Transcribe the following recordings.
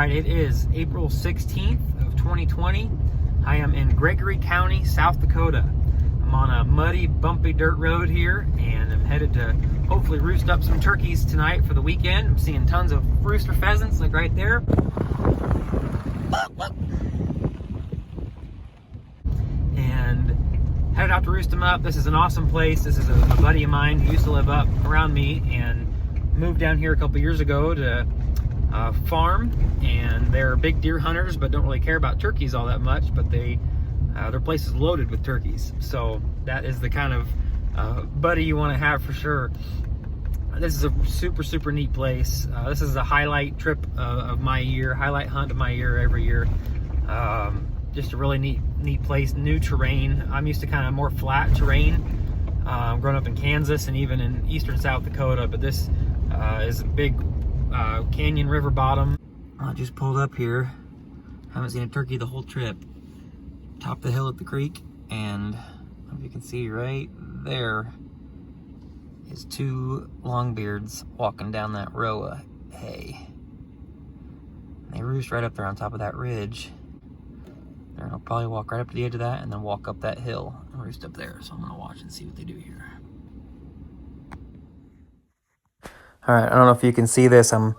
right, it is April 16th of 2020. I am in Gregory County, South Dakota. I'm on a muddy, bumpy dirt road here, and I'm headed to hopefully roost up some turkeys tonight for the weekend. I'm seeing tons of rooster pheasants, like right there. And headed out to roost them up. This is an awesome place. This is a buddy of mine who used to live up around me and moved down here a couple years ago to farm, and they're big deer hunters but don't really care about turkeys all that much, but their place is loaded with turkeys, so that is the kind of buddy you want to have for sure. This is a super neat place. This is a highlight trip of my year, highlight hunt of my year every year. Just a really neat place, new terrain. I'm used to kind of more flat terrain, growing up in Kansas and even in eastern South Dakota, but this is a big canyon river bottom. I just pulled up here. Haven't seen a turkey the whole trip. Top of the hill at the creek, and if you can see right there is two longbeards walking down that row of hay. They roost right up there on top of that ridge. They'll probably walk right up to the edge of that and then walk up that hill and roost up there. So I'm gonna watch and see what they do here. All right, I don't know if you can see this. I'm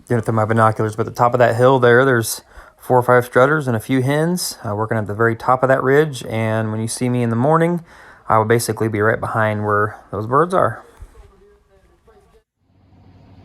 doing it through my binoculars, but at the top of that hill there's 4 or 5 strutters and a few hens working at the very top of that ridge. And when you see me in the morning, I will basically be right behind where those birds are.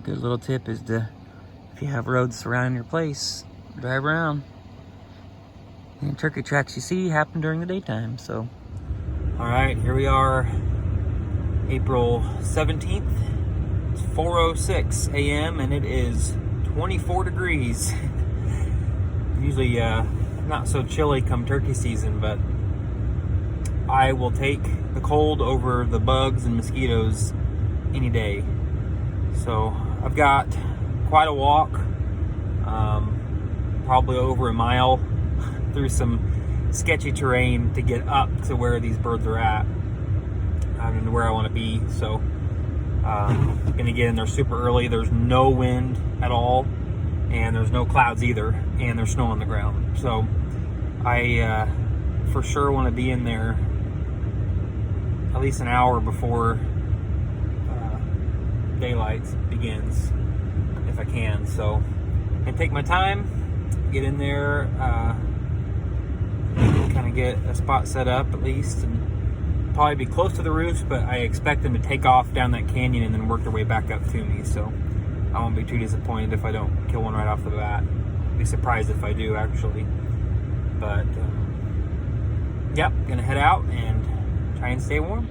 Good little tip is to, if you have roads surrounding your place, drive around. And turkey tracks you see happen during the daytime. So, all right, here we are, April 17th. It's 4:06 a.m. and it is 24 degrees. Usually not so chilly come turkey season, but I will take the cold over the bugs and mosquitoes any day. So I've got quite a walk, probably over a mile through some sketchy terrain to get up to where these birds are at and where I want to be. So I'm gonna get in there super early. There's no wind at all, and there's no clouds either, and there's snow on the ground. So I for sure want to be in there at least an hour before daylight begins, if I can. So and take my time, get in there, kind of get a spot set up at least, and probably be close to the roost, but I expect them to take off down that canyon and then work their way back up to me. So I won't be too disappointed if I don't kill one right off the bat. I'll be surprised if I do, actually. But yep, gonna head out and try and stay warm.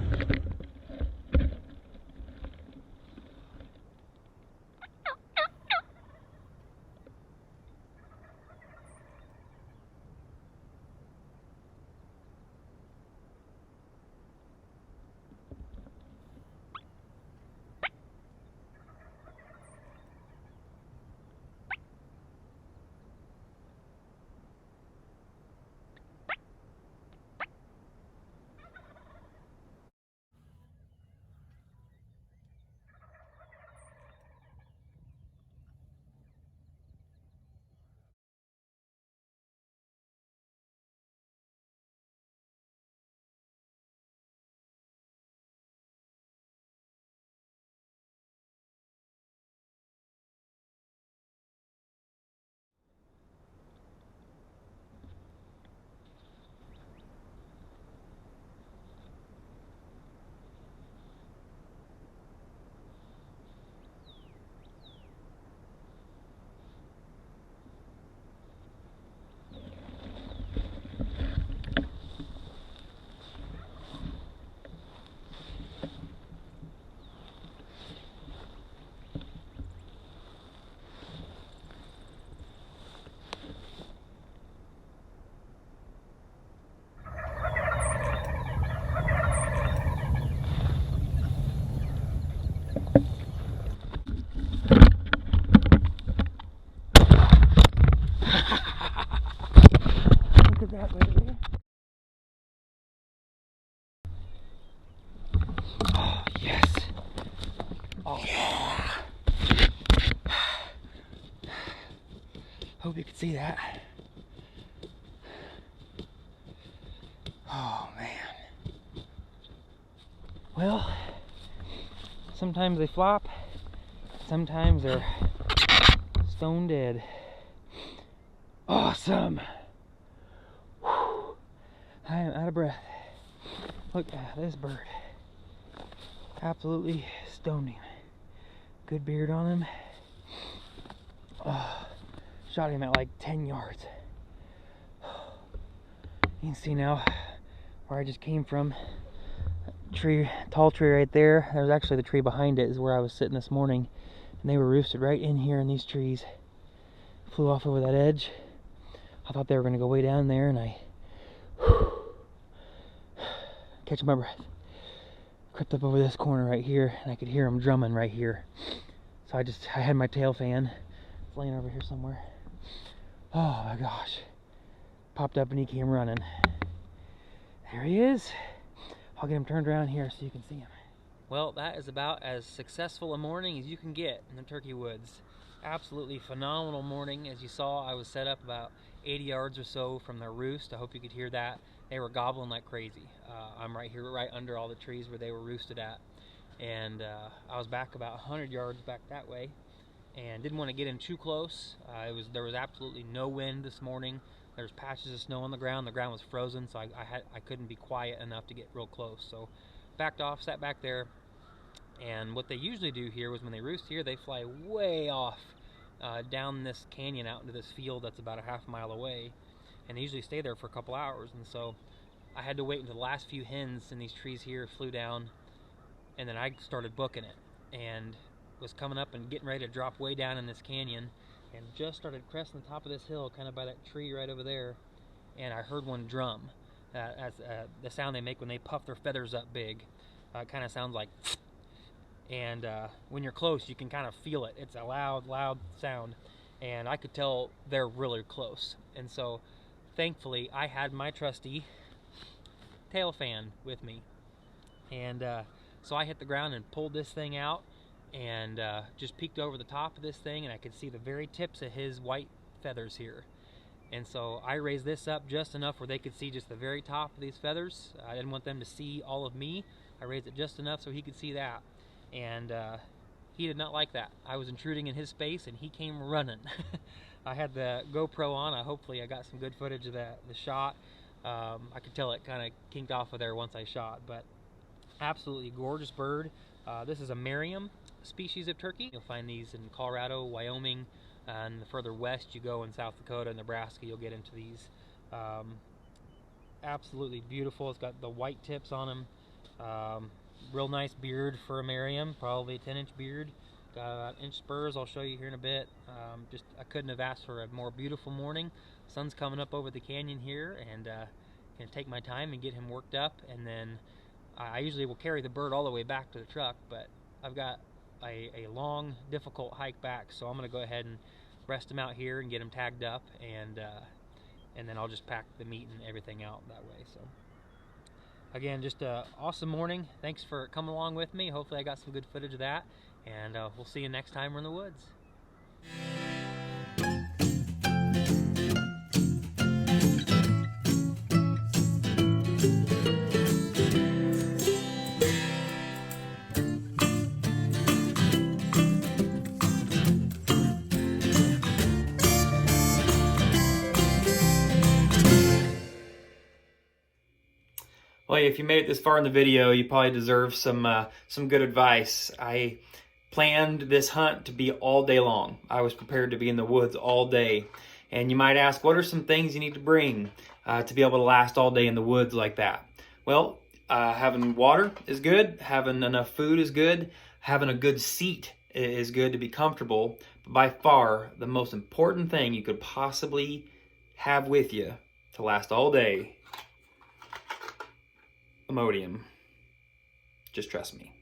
see that. Oh man. Well, sometimes they flop, sometimes they're stone dead. Awesome. Whew. I am out of breath. Look at this bird. Absolutely stoning. Good beard on him. Oh, shot him at like 10 yards. You can see now where I just came from. Tree, tall tree right there. There's actually the tree behind it is where I was sitting this morning, and they were roosted right in here in these trees. Flew off over that edge. I thought they were going to go way down there, and I catching my breath. Crept up over this corner right here, and I could hear them drumming right here. So I had my tail fan. It's laying over here somewhere. Oh my gosh. Popped up and he came running. There he is. I'll get him turned around here so you can see him. Well, that is about as successful a morning as you can get in the turkey woods. Absolutely phenomenal morning. As you saw, I was set up about 80 yards or so from their roost. I hope you could hear that. They were gobbling like crazy. I'm right here, right under all the trees where they were roosted at. And I was back about 100 yards back that way and didn't want to get in too close. There was absolutely no wind this morning. There was patches of snow on the ground. The ground was frozen, so I couldn't be quiet enough to get real close. So backed off, sat back there. And what they usually do here was when they roost here, they fly way off down this canyon out into this field that's about a half mile away. And they usually stay there for a couple hours. And so I had to wait until the last few hens in these trees here flew down, and then I started booking it and was coming up and getting ready to drop way down in this canyon, and just started cresting the top of this hill kind of by that tree right over there, and I heard one drum. That's the sound they make when they puff their feathers up big. It kind of sounds like and when you're close you can kind of feel it. It's a loud sound, and I could tell they're really close. And so thankfully I had my trusty tail fan with me, and so I hit the ground and pulled this thing out and just peeked over the top of this thing, and I could see the very tips of his white feathers here. And so I raised this up just enough where they could see just the very top of these feathers. I didn't want them to see all of me. I raised it just enough so he could see that, and he did not like that. I was intruding in his space and he came running. I had the GoPro on. Hopefully I got some good footage of the shot. I could tell it kind of kinked off of there once I shot, but absolutely gorgeous bird. This is a Merriam species of turkey. You'll find these in Colorado, Wyoming, and the further west you go in South Dakota and Nebraska, you'll get into these. Absolutely beautiful. It's got the white tips on them. Real nice beard for a Merriam, probably a 10-inch beard. Got inch spurs, I'll show you here in a bit. I couldn't have asked for a more beautiful morning. Sun's coming up over the canyon here, and gonna take my time and get him worked up, and then I usually will carry the bird all the way back to the truck, but I've got a long, difficult hike back, so I'm gonna go ahead and rest him out here and get him tagged up, and then I'll just pack the meat and everything out that way. So again, just an awesome morning. Thanks for coming along with me. Hopefully I got some good footage of that, and we'll see you next time we're in the woods. Well, if you made it this far in the video, you probably deserve some good advice. I planned this hunt to be all day long. I was prepared to be in the woods all day. And you might ask, what are some things you need to bring to be able to last all day in the woods like that? Well, having water is good. Having enough food is good. Having a good seat is good to be comfortable. But by far, the most important thing you could possibly have with you to last all day, Imodium. Just trust me.